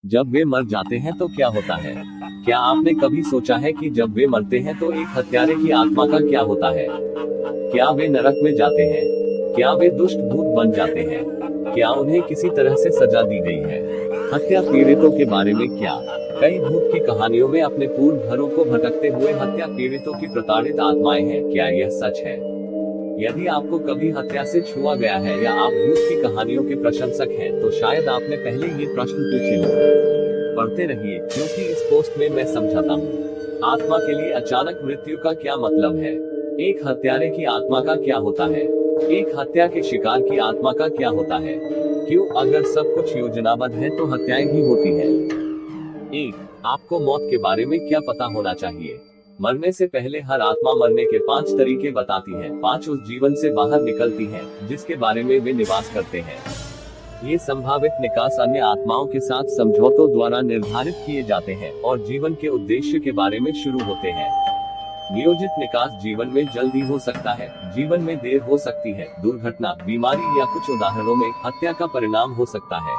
जब वे मर जाते हैं तो क्या होता है? क्या आपने कभी सोचा है कि जब वे मरते हैं तो एक हत्यारे की आत्मा का क्या होता है? क्या वे नरक में जाते हैं? क्या वे दुष्ट भूत बन जाते हैं? क्या उन्हें किसी तरह से सजा दी गई है? हत्या पीड़ितों के बारे में क्या? कई भूत की कहानियों में अपने पूर्व घरों को भटकते हुए हत्या पीड़ितों की प्रताड़ित आत्माएं हैं। क्या यह सच है? यदि आपको कभी हत्या से छुआ गया है या आप भूत की कहानियों के प्रशंसक हैं, तो शायद आपने पहले ये प्रश्न पूछे हों। पढ़ते रहिए, क्योंकि इस पोस्ट में मैं समझाता हूँ आत्मा के लिए अचानक मृत्यु का क्या मतलब है। एक हत्यारे की आत्मा का क्या होता है? एक हत्या के शिकार की आत्मा का क्या होता है? क्यों, अगर सब कुछ योजनाबद्ध है तो हत्याएं भी होती है। एक, आपको मौत के बारे में क्या पता होना चाहिए? मरने से पहले हर आत्मा मरने के 5 तरीके बताती है। 5 उस जीवन से बाहर निकलती हैं, जिसके बारे में वे निवास करते हैं। ये संभावित निकास अन्य आत्माओं के साथ समझौतों द्वारा निर्धारित किए जाते हैं और जीवन के उद्देश्य के बारे में शुरू होते हैं। नियोजित निकास जीवन में जल्दी हो सकता है, जीवन में देर हो सकती है, दुर्घटना, बीमारी या कुछ उदाहरणों में हत्या का परिणाम हो सकता है।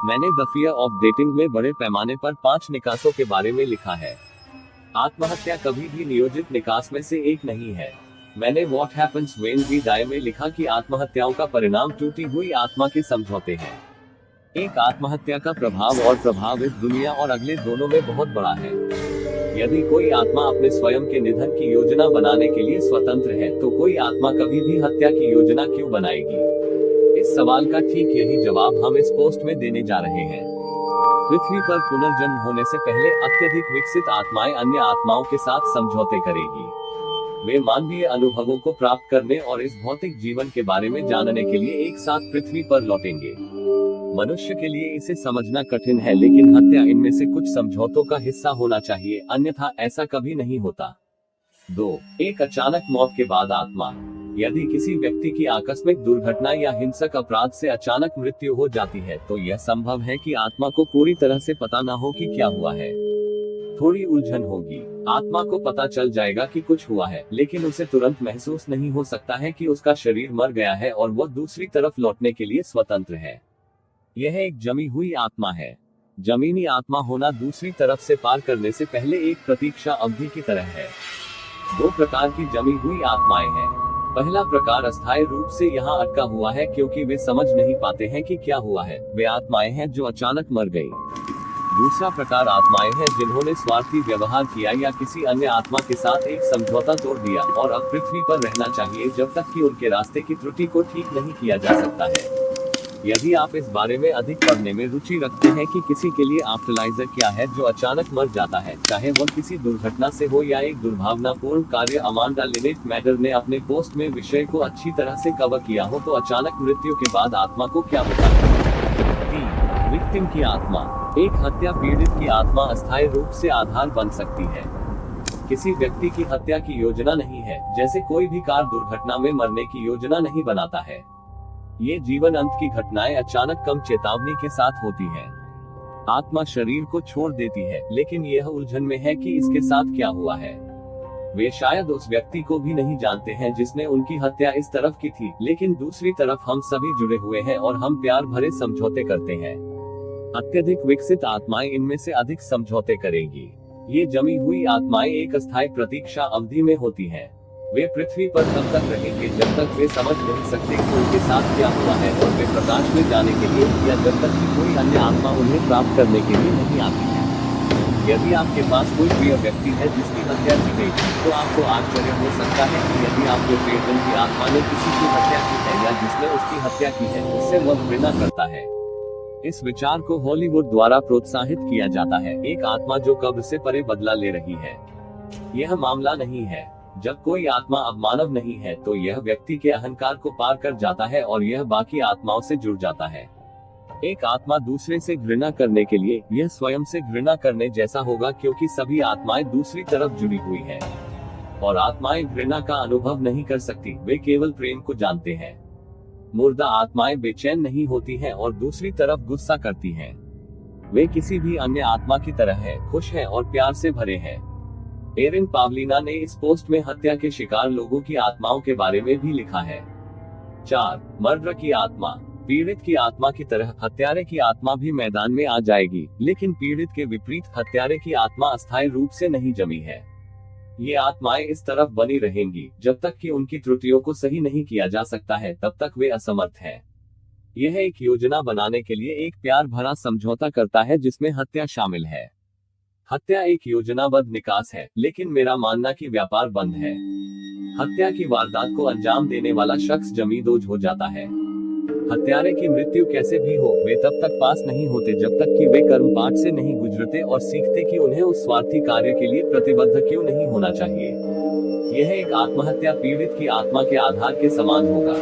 मैंने द फियर ऑफ डेटिंग में बड़े पैमाने पर 5 निकासों के बारे में लिखा है। आत्महत्या कभी भी नियोजित निकास में से एक नहीं है। मैंने what happens when we die में लिखा कि आत्महत्याओं का परिणाम टूटी हुई आत्मा के समझौते हैं। एक आत्महत्या का प्रभाव और प्रभाव इस दुनिया और अगले दोनों में बहुत बड़ा है। यदि कोई आत्मा अपने स्वयं के निधन की योजना बनाने के लिए स्वतंत्र है, तो कोई आत्मा कभी भी हत्या की योजना क्यों बनाएगी? इस सवाल का ठीक यही जवाब हम इस पोस्ट में देने जा रहे हैं। पृथ्वी पर पुनर्जन्म होने से पहले अत्यधिक विकसित आत्माएं अन्य आत्माओं के साथ समझौते करेगी। वे मानवीय अनुभवों को प्राप्त करने और इस भौतिक जीवन के बारे में जानने के लिए एक साथ पृथ्वी पर लौटेंगे। मनुष्य के लिए इसे समझना कठिन है, लेकिन हत्या इनमें से कुछ समझौतों का हिस्सा होना चाहिए, अन्यथा ऐसा कभी नहीं होता। 2. एक अचानक मौत के बाद आत्मा। यदि किसी व्यक्ति की आकस्मिक दुर्घटना या हिंसक अपराध से अचानक मृत्यु हो जाती है, तो यह संभव है कि आत्मा को पूरी तरह से पता न हो कि क्या हुआ है। थोड़ी उलझन होगी। आत्मा को पता चल जाएगा कि कुछ हुआ है, लेकिन उसे तुरंत महसूस नहीं हो सकता है कि उसका शरीर मर गया है और वह दूसरी तरफ लौटने के लिए स्वतंत्र है। यह एक जमी हुई आत्मा है। जमीनी आत्मा होना दूसरी तरफ से पार करने से पहले एक प्रतीक्षा अवधि की तरह है। 2 प्रकार की जमी हुई आत्माएं हैं। पहला प्रकार अस्थायी रूप से यहाँ अटका हुआ है, क्योंकि वे समझ नहीं पाते हैं कि क्या हुआ है। वे आत्माएं हैं जो अचानक मर गई। दूसरा प्रकार आत्माएं हैं जिन्होंने स्वार्थी व्यवहार किया या किसी अन्य आत्मा के साथ एक समझौता तोड़ दिया और अब पृथ्वी पर रहना चाहिए जब तक कि उनके रास्ते की त्रुटि को ठीक नहीं किया जा सकता है। यदि आप इस बारे में अधिक पढ़ने में रुचि रखते हैं कि किसी के लिए आफ्टरलाइफ क्या है जो अचानक मर जाता है, चाहे वह किसी दुर्घटना से हो या एक दुर्भावनापूर्ण कार्य, अमांडा लिनेट मैडर ने अपने पोस्ट में विषय को अच्छी तरह से कवर किया हो, तो अचानक मृत्यु के बाद आत्मा को क्या होता है। 3. विक्टिम की आत्मा। एक हत्या पीड़ित की आत्मा अस्थायी रूप से आधार बन सकती है। किसी व्यक्ति की हत्या की योजना नहीं है, जैसे कोई भी कार दुर्घटना में मरने की योजना नहीं बनाता है। ये जीवन अंत की घटनाएं अचानक कम चेतावनी के साथ होती है। आत्मा शरीर को छोड़ देती है, लेकिन यह उलझन में है कि इसके साथ क्या हुआ है। वे शायद उस व्यक्ति को भी नहीं जानते हैं जिसने उनकी हत्या इस तरफ की थी, लेकिन दूसरी तरफ हम सभी जुड़े हुए हैं और हम प्यार भरे समझौते करते हैं। अत्यधिक विकसित आत्माएं इनमें से अधिक समझौते करेंगी। ये जमी हुई आत्माएं एक अस्थायी प्रतीक्षा अवधि में होती हैं। वे पृथ्वी पर तब तक रहेंगे जब तक वे समझ नहीं सकते कि उनके साथ क्या हुआ है, और वे प्रकाश में जाने के लिए या जब तक कि कोई अन्य आत्मा उन्हें प्राप्त करने के लिए नहीं आती है। यदि आपके पास कोई प्रिय व्यक्ति है जिसकी हत्या की गई थी, तो आपको आश्चर्य हो सकता है कि यदि आपके प्रियजन की आत्मा ने किसी की हत्या की है या जिसने उसकी हत्या की है, उससे वह घृणा करता है। इस विचार को हॉलीवुड द्वारा प्रोत्साहित किया जाता है, एक आत्मा जो कब्र से परे बदला ले रही है। यह मामला नहीं है। जब कोई आत्मा अब मानव नहीं है, तो यह व्यक्ति के अहंकार को पार कर जाता है और यह बाकी आत्माओं से जुड़ जाता है। एक आत्मा दूसरे से घृणा करने के लिए यह स्वयं से घृणा करने जैसा होगा, क्योंकि सभी आत्माएं दूसरी तरफ जुड़ी हुई हैं। और आत्माएं घृणा का अनुभव नहीं कर सकती, वे केवल प्रेम को जानते हैं। मुर्दा आत्माएं बेचैन नहीं होती हैं और दूसरी तरफ गुस्सा करती हैं। वे किसी भी अन्य आत्मा की तरह है, खुश है और प्यार से भरे हैं। एरिन पावलीना ने इस पोस्ट में हत्या के शिकार लोगों की आत्माओं के बारे में भी लिखा है। 4. मर्डर की आत्मा। पीड़ित की आत्मा की तरह हत्यारे की आत्मा भी मैदान में आ जाएगी, लेकिन पीड़ित के विपरीत हत्यारे की आत्मा अस्थायी रूप से नहीं जमी है। ये आत्माएं इस तरफ बनी रहेंगी जब तक कि उनकी त्रुटियों को सही नहीं किया जा सकता है, तब तक वे असमर्थ हैं। यह एक योजना बनाने के लिए एक प्यार भरा समझौता करता है जिसमें हत्या शामिल है। हत्या एक योजनाबद्ध निकास है, लेकिन मेरा मानना कि व्यापार बंद है। हत्या की वारदात को अंजाम देने वाला शख्स जमींदोज हो जाता है। हत्यारे की मृत्यु कैसे भी हो, वे तब तक पास नहीं होते जब तक कि वे कर्म पाठ से नहीं गुजरते और सीखते कि उन्हें उस स्वार्थी कार्य के लिए प्रतिबद्ध क्यों नहीं होना चाहिए। यह एक आत्महत्या पीड़ित की आत्मा के आधार के समान होगा।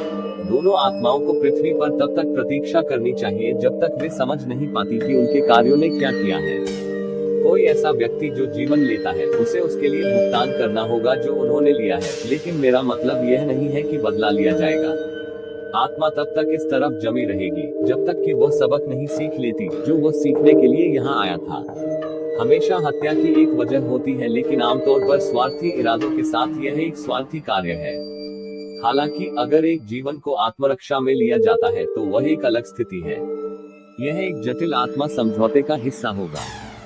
दोनों आत्माओं को पृथ्वी पर तब तक प्रतीक्षा करनी चाहिए जब तक वे समझ नहीं पाती कि उनके कार्यों ने क्या किया है। कोई ऐसा व्यक्ति जो जीवन लेता है, उसे उसके लिए भुगतान करना होगा जो उन्होंने लिया है, लेकिन मेरा मतलब यह नहीं है कि बदला लिया जाएगा। आत्मा तब तक इस तरफ जमी रहेगी जब तक कि वह सबक नहीं सीख लेती जो वह सीखने के लिए यहाँ आया था। हमेशा हत्या की एक वजह होती है, लेकिन आमतौर पर स्वार्थी इरादों के साथ यह एक स्वार्थी कार्य है। हालांकि अगर एक जीवन को आत्मरक्षा में लिया जाता है तो वह एक अलग स्थिति है। यह एक जटिल आत्मा समझौते का हिस्सा होगा।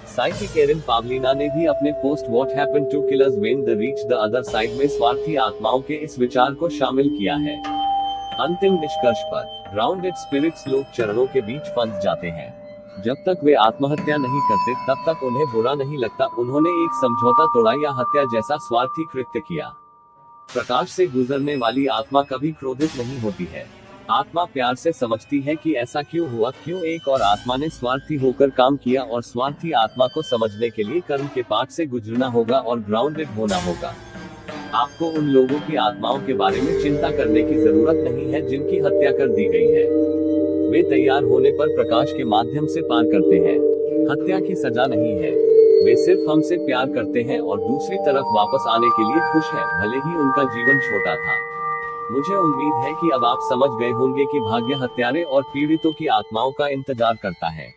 साइकिक एरिन पावलिना ने भी अपने post what happened to killers when they reach the other side में स्वार्थी आत्माओं के इस विचार को शामिल किया है। अंतिम निष्कर्ष पर ग्राउंडेड स्पिरिट्स लोग चरणों के बीच फंस जाते हैं। जब तक वे आत्महत्या नहीं करते तब तक उन्हें बुरा नहीं लगता उन्होंने एक समझौता तोड़ा या हत्या जैसा स्वार्थी कृत्य किया। प्रकाश से गुजरने वाली आत्मा कभी क्रोधित नहीं होती है। आत्मा प्यार से समझती है कि ऐसा क्यों हुआ, क्यों एक और आत्मा ने स्वार्थी होकर काम किया, और स्वार्थी आत्मा को समझने के लिए कर्म के पाठ से गुजरना होगा और ग्राउंडेड होना होगा। आपको उन लोगों की आत्माओं के बारे में चिंता करने की जरूरत नहीं है जिनकी हत्या कर दी गई है। वे तैयार होने पर प्रकाश के माध्यम से पार करते हैं। हत्या की सजा नहीं है, वे सिर्फ हमसे प्यार करते हैं और दूसरी तरफ वापस आने के लिए खुश हैं, भले ही उनका जीवन छोटा था। मुझे उम्मीद है कि अब आप समझ गए होंगे कि भाग्य हत्यारे और पीड़ितों की आत्माओं का इंतजार करता है।